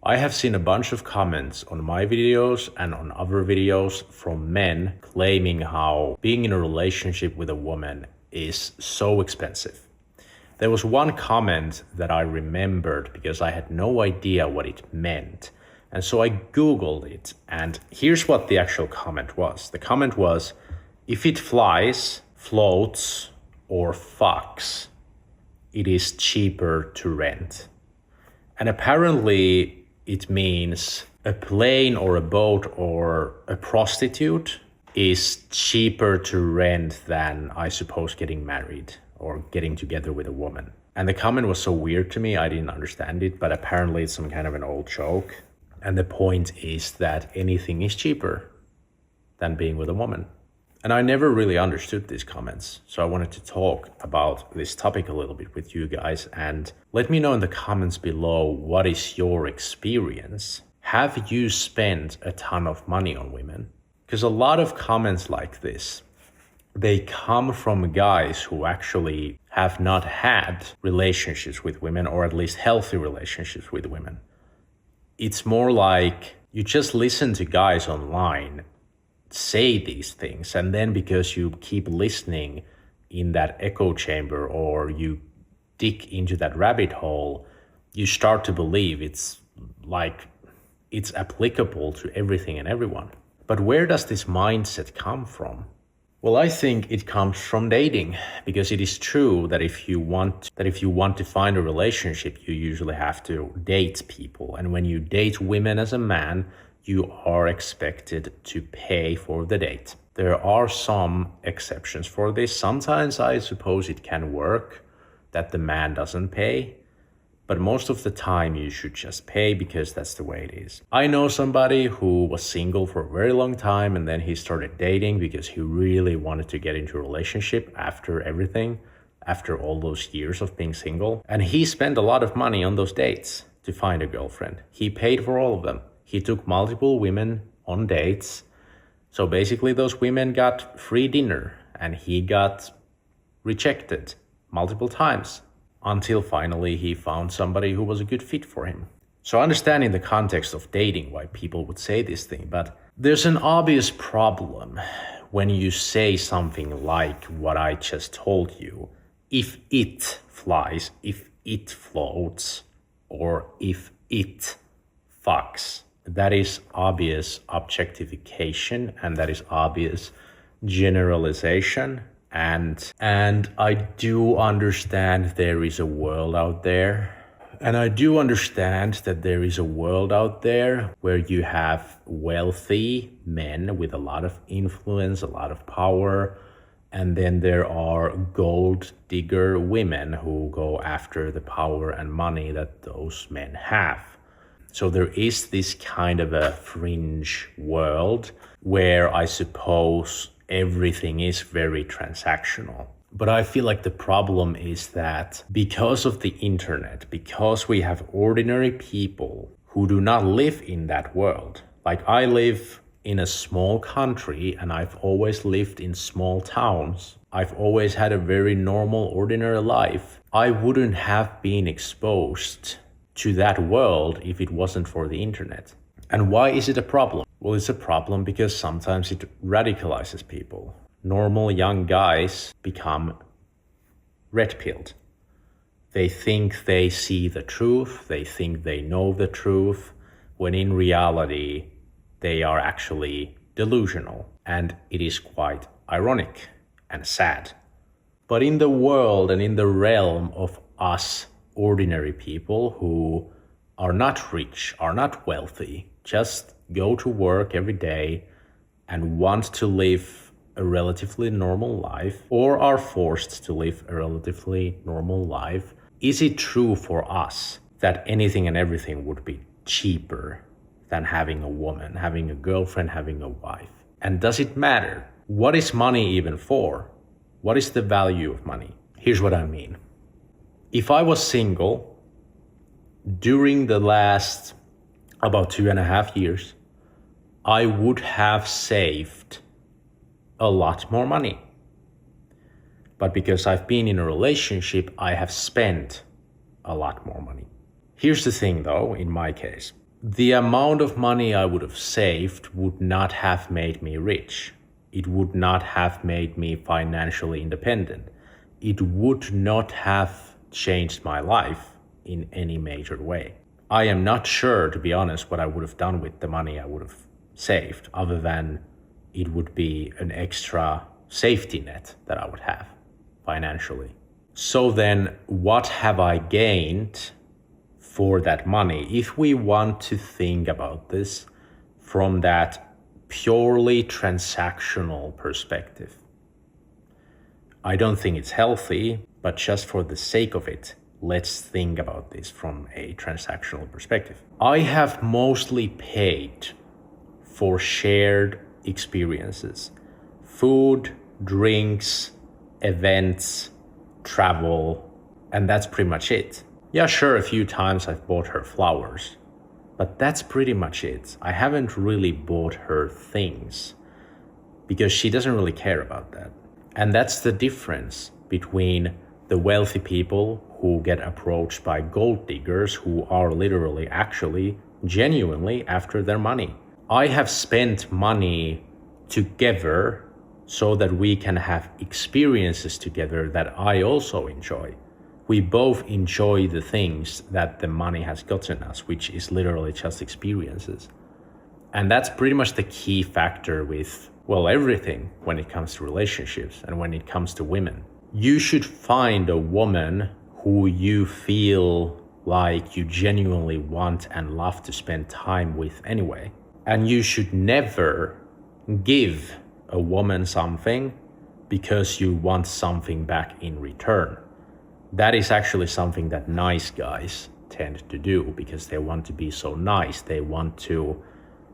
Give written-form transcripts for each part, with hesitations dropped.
I have seen a bunch of comments on my videos and on other videos from men claiming how being in a relationship with a woman is so expensive. There was one comment that I remembered because I had no idea what it meant. And so I Googled it, and here's what the actual comment was. The comment was, if it flies, floats, or fucks, it is cheaper to rent. And apparently it means a plane or a boat or a prostitute is cheaper to rent than, I suppose, getting married or getting together with a woman. And the comment was so weird to me, I didn't understand it, but apparently it's some kind of an old joke. And the point is that anything is cheaper than being with a woman. And I never really understood these comments. So I wanted to talk about this topic a little bit with you guys, and let me know in the comments below, what is your experience? Have you spent a ton of money on women? Because a lot of comments like this, they come from guys who actually have not had relationships with women, or at least healthy relationships with women. It's more like you just listen to guys online say these things, and then because you keep listening in that echo chamber, or you dig into that rabbit hole, you start to believe it's applicable to everything and everyone. But where does this mindset come from? Well, I think it comes from dating, because it is true that if you want to find a relationship, you usually have to date people. And when you date women as a man, you are expected to pay for the date. There are some exceptions for this. Sometimes I suppose it can work that the man doesn't pay, but most of the time you should just pay because that's the way it is. I know somebody who was single for a very long time, and then he started dating because he really wanted to get into a relationship after everything, after all those years of being single. And he spent a lot of money on those dates to find a girlfriend. He paid for all of them. He took multiple women on dates. So basically those women got free dinner, and he got rejected multiple times until finally he found somebody who was a good fit for him. So I understand in the context of dating why people would say this thing, but there's an obvious problem when you say something like what I just told you. If it flies, if it floats, or if it fucks. That is obvious objectification, and that is obvious generalization. And I do understand there is a world out there. And I do understand that there is a world out there where you have wealthy men with a lot of influence, a lot of power, and then there are gold digger women who go after the power and money that those men have. So there is this kind of a fringe world where I suppose everything is very transactional. But I feel like the problem is that because of the internet, because we have ordinary people who do not live in that world. Like, I live in a small country, and I've always lived in small towns. I've always had a very normal, ordinary life. I wouldn't have been exposed to that world if it wasn't for the internet. And why is it a problem? Well, it's a problem because sometimes it radicalizes people. Normal young guys become red-pilled. They think they see the truth, they think they know the truth, when in reality they are actually delusional. And it is quite ironic and sad. But in the world and in the realm of us ordinary people who are not rich, are not wealthy, just go to work every day and want to live a relatively normal life, or are forced to live a relatively normal life, is it true for us that anything and everything would be cheaper than having a woman, having a girlfriend, having a wife? And does it matter? What is money even for? What is the value of money? Here's what I mean. If I was single during the last about 2.5 years, I would have saved a lot more money. But because I've been in a relationship, I have spent a lot more money. Here's the thing though, in my case, the amount of money I would have saved would not have made me rich. It would not have made me financially independent. It would not have changed my life in any major way. I am not sure, to be honest, what I would have done with the money I would have saved, other than it would be an extra safety net that I would have financially. So then, what have I gained for that money? If we want to think about this from that purely transactional perspective, I don't think it's healthy, but just for the sake of it, let's think about this from a transactional perspective. I have mostly paid for shared experiences: food, drinks, events, travel, and that's pretty much it. Yeah, sure, a few times I've bought her flowers, but that's pretty much it. I haven't really bought her things because she doesn't really care about that. And that's the difference between the wealthy people who get approached by gold diggers who are literally, actually, genuinely after their money. I have spent money together so that we can have experiences together that I also enjoy. We both enjoy the things that the money has gotten us, which is literally just experiences. And that's pretty much the key factor with, well, everything when it comes to relationships and when it comes to women. You should find a woman who you feel like you genuinely want and love to spend time with anyway. And you should never give a woman something because you want something back in return. That is actually something that nice guys tend to do because they want to be so nice. They want to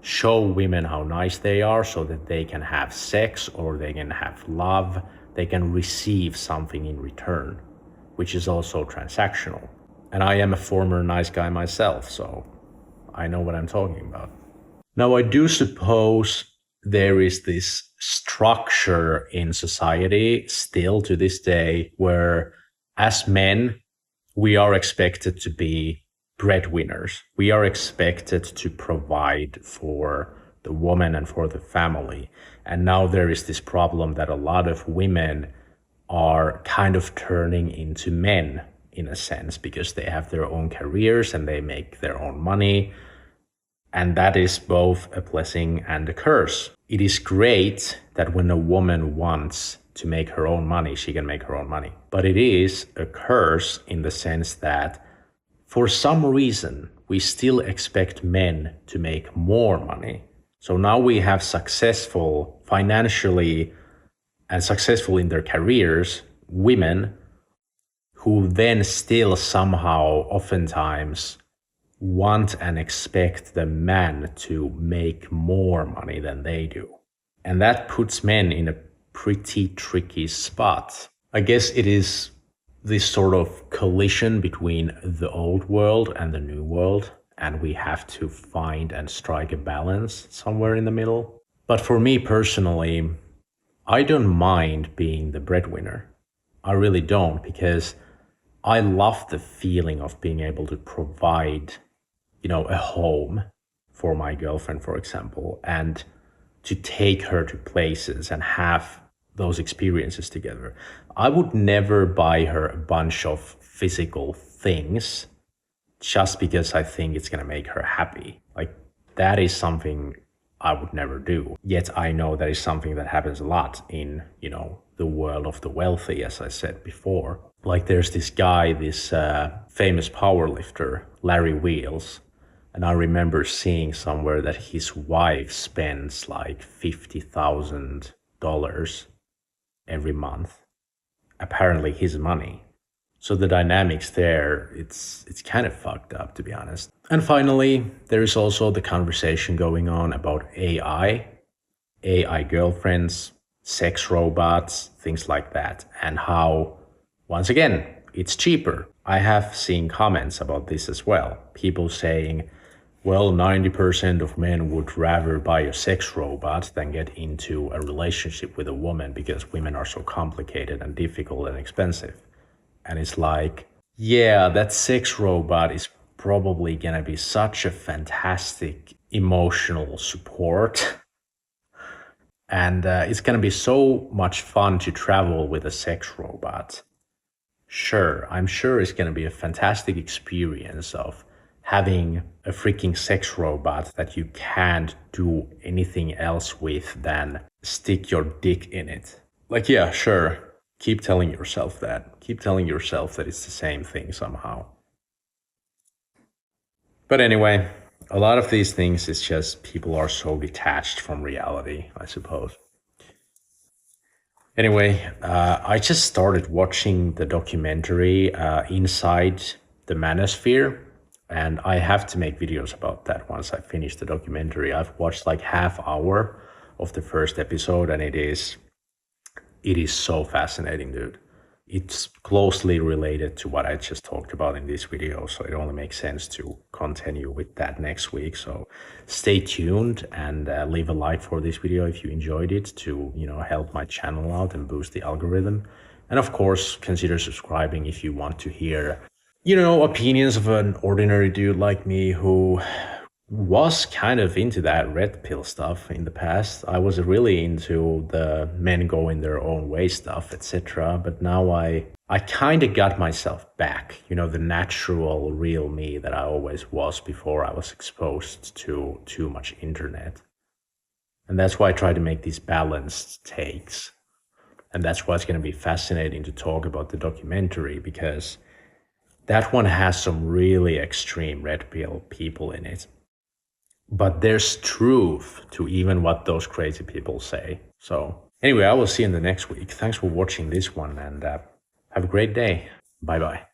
show women how nice they are so that they can have sex or they can have love. They can receive something in return, which is also transactional. And I am a former nice guy myself, so I know what I'm talking about. Now, I do suppose there is this structure in society still to this day where, as men, we are expected to be breadwinners. We are expected to provide for the woman and for the family. And now there is this problem that a lot of women are kind of turning into men in a sense because they have their own careers and they make their own money. And that is both a blessing and a curse. It is great that when a woman wants to make her own money, she can make her own money. But it is a curse in the sense that for some reason, we still expect men to make more money. So now we have successful financially and successful in their careers women who then still somehow oftentimes want and expect the man to make more money than they do. And that puts men in a pretty tricky spot. I guess it is this sort of collision between the old world and the new world, and we have to find and strike a balance somewhere in the middle. But for me personally, I don't mind being the breadwinner. I really don't, because I love the feeling of being able to provide, a home for my girlfriend, for example, and to take her to places and have those experiences together. I would never buy her a bunch of physical things just because I think it's going to make her happy. Like, that is something I would never do. Yet I know that is something that happens a lot in, the world of the wealthy, as I said before. Like, there's this guy, this famous powerlifter, Larry Wheels. And I remember seeing somewhere that his wife spends like $50,000 every month. Apparently his money. So the dynamics there, it's kind of fucked up, to be honest. And finally, there is also the conversation going on about AI girlfriends, sex robots, things like that, and how, once again, it's cheaper. I have seen comments about this as well. People saying, well, 90% of men would rather buy a sex robot than get into a relationship with a woman because women are so complicated and difficult and expensive. And it's like, yeah, that sex robot is probably gonna be such a fantastic emotional support. And it's gonna be so much fun to travel with a sex robot. Sure, I'm sure it's gonna be a fantastic experience of having a freaking sex robot that you can't do anything else with than stick your dick in it. Like, yeah, sure. Keep telling yourself that. Keep telling yourself that it's the same thing somehow. But anyway, a lot of these things is just people are so detached from reality, I suppose. Anyway, I just started watching the documentary Inside the Manosphere, and I have to make videos about that once I finish the documentary. I've watched like half hour of the first episode, and it is so fascinating, dude. It's closely related to what I just talked about in this video, so it only makes sense to continue with that next week. So stay tuned and leave a like for this video if you enjoyed it to, help my channel out and boost the algorithm. And of course, consider subscribing if you want to hear, opinions of an ordinary dude like me who was kind of into that red pill stuff in the past. I was really into the men going their own way stuff, etc. But now I kind of got myself back, the natural, real me that I always was before I was exposed to too much internet. And that's why I try to make these balanced takes. And that's why it's going to be fascinating to talk about the documentary, because that one has some really extreme red pill people in it. But there's truth to even what those crazy people say. So anyway, I will see you in the next week. Thanks for watching this one, and have a great day. Bye bye.